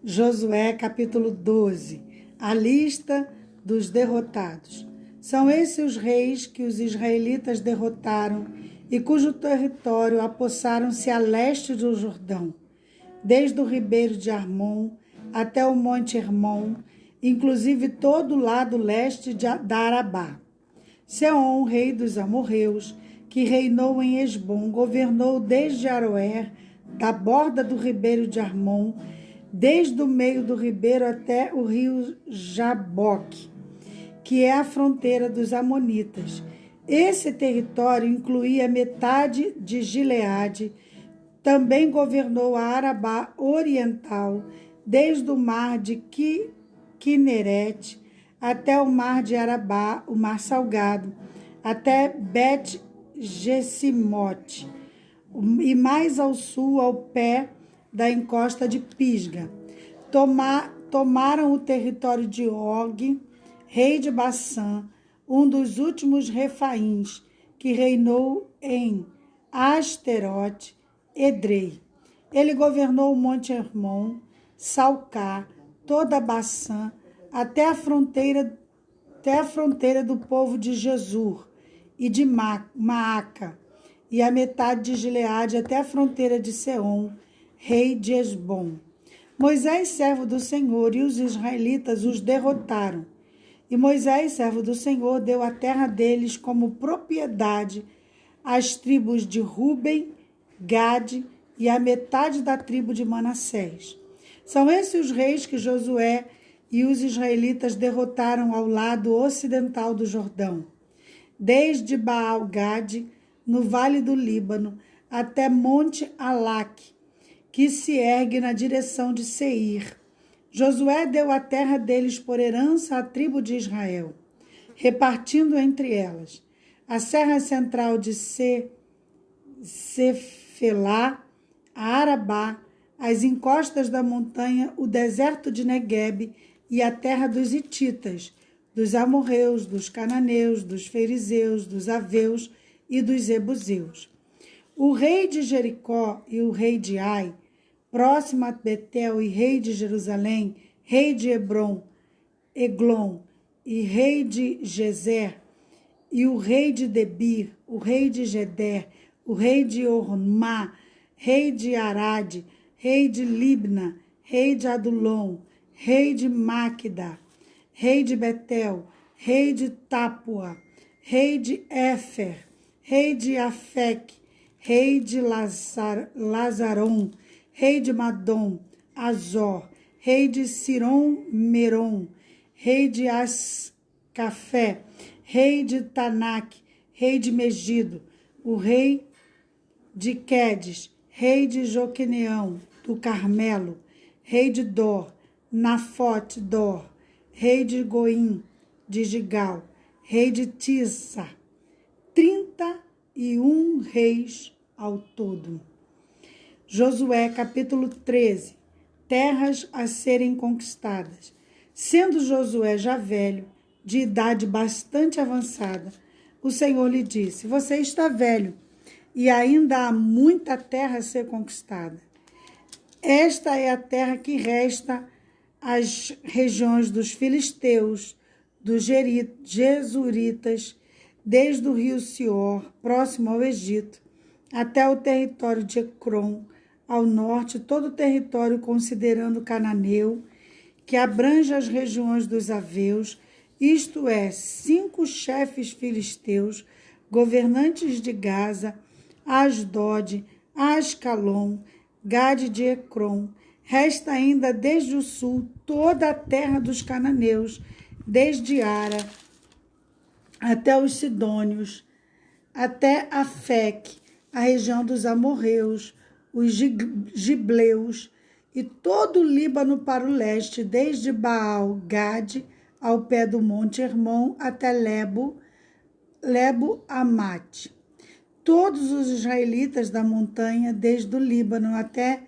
Josué capítulo 12, a lista dos derrotados. São esses os reis que os israelitas derrotaram e cujo território apossaram-se a leste do Jordão, desde o ribeiro de Armon até o monte Hermon, inclusive todo o lado leste da Arabá. Seom, rei dos amorreus, que reinou em Esbom, governou desde Aroer, da borda do ribeiro de Armon, desde o meio do ribeiro até o rio Jaboque, que é a fronteira dos amonitas. Esse território incluía metade de Gileade. Também governou a Arabá Oriental, desde o mar de Quinerete até o mar de Arabá, o mar Salgado, até Bet-Gesimote, e mais ao sul, ao pé da encosta de Pisga. Tomaram o território de Og, rei de Bassã, um dos últimos refaíns, que reinou em Asterote, Edrei. Ele governou o monte Hermon, Salcá, toda Bassã, até a fronteira do povo de Jesur e de Maaca, e a metade de Gileade até a fronteira de Seom, rei de Esbom. Moisés, servo do Senhor, e os israelitas os derrotaram. E Moisés, servo do Senhor, deu a terra deles como propriedade às tribos de Ruben, Gade e a metade da tribo de Manassés. São esses os reis que Josué e os israelitas derrotaram ao lado ocidental do Jordão, desde Baal-Gade, no vale do Líbano, até Monte Alaque, que se ergue na direção de Seir. Josué deu a terra deles por herança à tribo de Israel, repartindo entre elas a serra central de Cefelá, a Arabá, as encostas da montanha, o deserto de Neguebe e a terra dos hititas, dos amorreus, dos cananeus, dos ferizeus, dos aveus e dos jebuseus. O rei de Jericó e o rei de Ai, próximo a Betel, e rei de Jerusalém, rei de Hebron, Eglon, e rei de Gezer, e o rei de Debir, o rei de Geder, o rei de Ormá, rei de Arade, rei de Libna, rei de Adulom, rei de Maqueda, rei de Betel, rei de Tápua, rei de Éfer, rei de Afec, rei de Lazaron, rei de Madom, Azor, rei de Siron-Meron, rei de Ascafé, rei de Tanak, rei de Megido, o rei de Quedes, rei de Joqueneão, do Carmelo, rei de Dor, Nafote Dor, rei de Goim, de Gigal, rei de Tissa, 31 reis ao todo. Josué capítulo 13, terras a serem conquistadas. Sendo Josué já velho, de idade bastante avançada, o Senhor lhe disse: você está velho e ainda há muita terra a ser conquistada. Esta é a terra que resta às regiões dos filisteus, dos jesuritas, desde o rio Sior, próximo ao Egito, até o território de Ecrom, ao norte, todo o território considerando Cananeu, que abrange as regiões dos aveus, isto é, 5 chefes filisteus, governantes de Gaza, Asdod, Ascalon, Gade de Ecrom. Resta ainda desde o sul toda a terra dos cananeus, desde Ara até os sidônios, até Afec, a região dos amorreus, os gibleus e todo o Líbano para o leste, desde Baal-Gade ao pé do monte Hermon até Lebo-Amate. Todos os israelitas da montanha, desde o Líbano até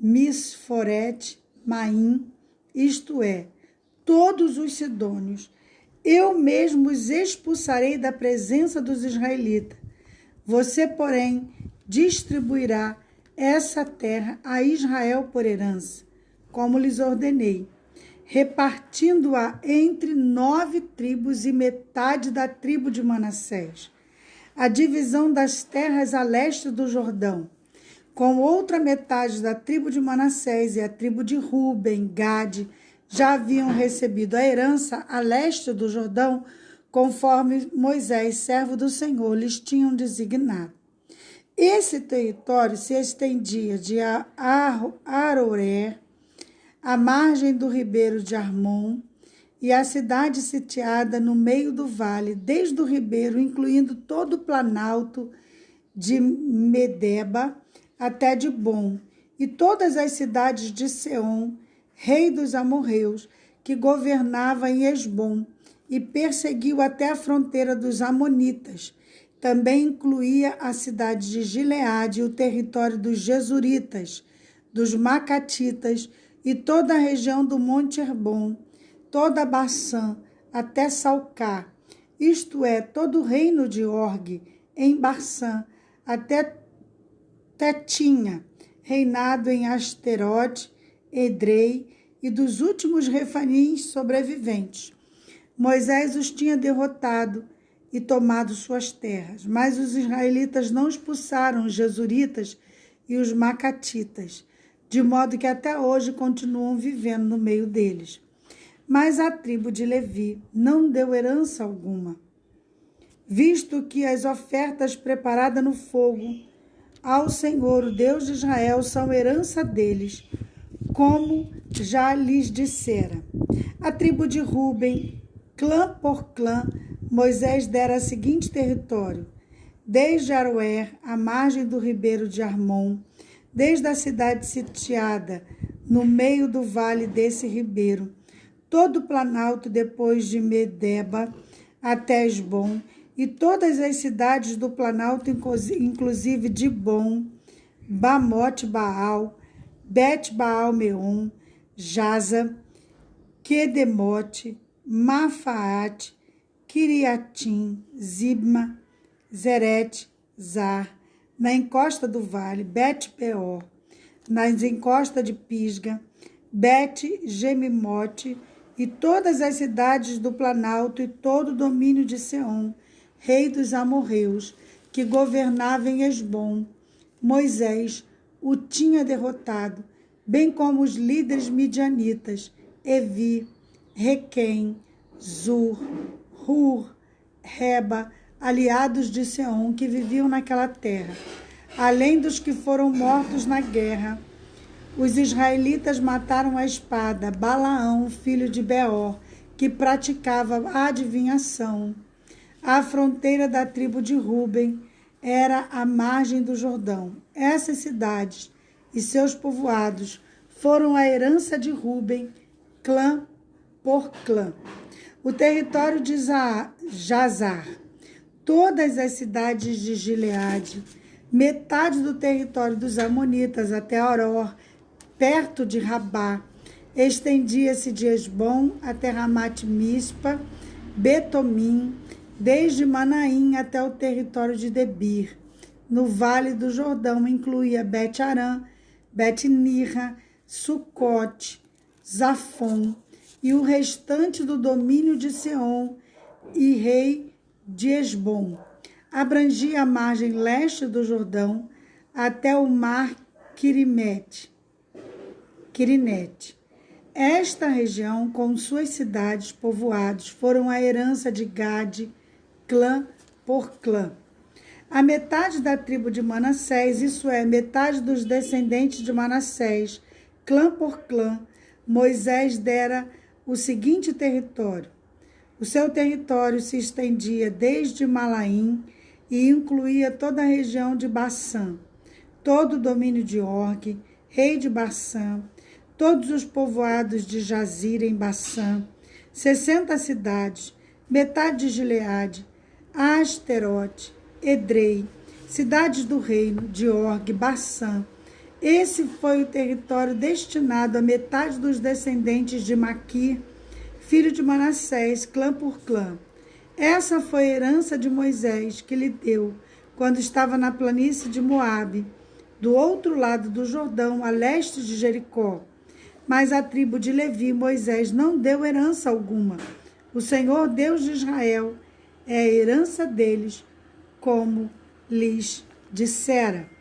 Misforete, Maim, isto é, todos os sidônios, eu mesmo os expulsarei da presença dos israelitas. Você, porém, distribuirá essa terra a Israel por herança. como lhes ordenei, repartindo-a entre 9 tribos e metade da tribo de Manassés. A divisão das terras a leste do Jordão, com outra metade da tribo de Manassés e a tribo de Ruben, Gade, já haviam recebido a herança a leste do Jordão, conforme Moisés, servo do Senhor, lhes tinham designado. Esse território se estendia de Aroer, à margem do ribeiro de Armon, e a cidade sitiada no meio do vale, desde o ribeiro, incluindo todo o planalto de Medeba até Dibom, e todas as cidades de Seom, rei dos amorreus, que governava em Esbom, e perseguiu até a fronteira dos amonitas. Também incluía a cidade de Gileade e o território dos Jesuritas, dos Macatitas e toda a região do Monte Herbon, toda Bassã, até Salcá, isto é, todo o reino de Orgue, em Bassã, até Tetinha, reinado em Asterote, Edrei e dos últimos refanins sobreviventes. Moisés os tinha derrotado e tomado suas terras, mas os israelitas não expulsaram os Jesuritas e os Macatitas, de modo que até hoje continuam vivendo no meio deles. Mas a tribo de Levi não deu herança alguma, visto que as ofertas preparadas no fogo ao Senhor, o Deus de Israel, são herança deles, como já lhes dissera. A tribo de Ruben, clã por clã, Moisés dera o seguinte território: desde Aroer, à margem do ribeiro de Armon, desde a cidade sitiada no meio do vale desse ribeiro, todo o planalto depois de Medeba até Esbom, e todas as cidades do planalto, inclusive Dibom, Bamote Baal, Bet Baal Meon, Jaza, Quedemote, Mafaate, Kiriatim, Zibma, Zerete, Zar, na encosta do vale, Bet-Peor, nas encostas de Pisga, Bet-Gemimote e todas as cidades do planalto e todo o domínio de Seom, rei dos amorreus, que governava em Esbom. Moisés o tinha derrotado, bem como os líderes midianitas, Evi, Requém, Zur, Hur, Reba, aliados de Seom, que viviam naquela terra. Além dos que foram mortos na guerra, os israelitas mataram a espada Balaão, filho de Beor, que praticava a adivinhação. A fronteira da tribo de Ruben era a margem do Jordão. Essas cidades e seus povoados foram a herança de Ruben, clã por clã. O território de Jazar, todas as cidades de Gileade, metade do território dos amonitas até Oror, perto de Rabá, estendia-se de Esbom até Ramat-Mispa, Betomim, desde Manaim até o território de Debir. No vale do Jordão incluía Bet-Arã, Bet-Nirra, Sucote, Zafon e o restante do domínio de Seom e rei de Esbom. Abrangia a margem leste do Jordão até o mar Quirinete. Esta região, com suas cidades, povoados, foram a herança de Gade, clã por clã. A metade da tribo de Manassés, isso é, metade dos descendentes de Manassés, clã por clã, Moisés dera o seguinte território. O seu território se estendia desde Malaim e incluía toda a região de Bassã, todo o domínio de Orgue, rei de Bassã, todos os povoados de Jazira em Bassã, 60 cidades, metade de Gileade, Asterote, Edrei, cidades do reino de Orgue, Bassã. Esse foi o território destinado a metade dos descendentes de Maquir, filho de Manassés, clã por clã. Essa foi a herança de Moisés, que lhe deu, quando estava na planície de Moabe, do outro lado do Jordão, a leste de Jericó. Mas à tribo de Levi, Moisés não deu herança alguma. O Senhor, Deus de Israel, é a herança deles, como lhes dissera.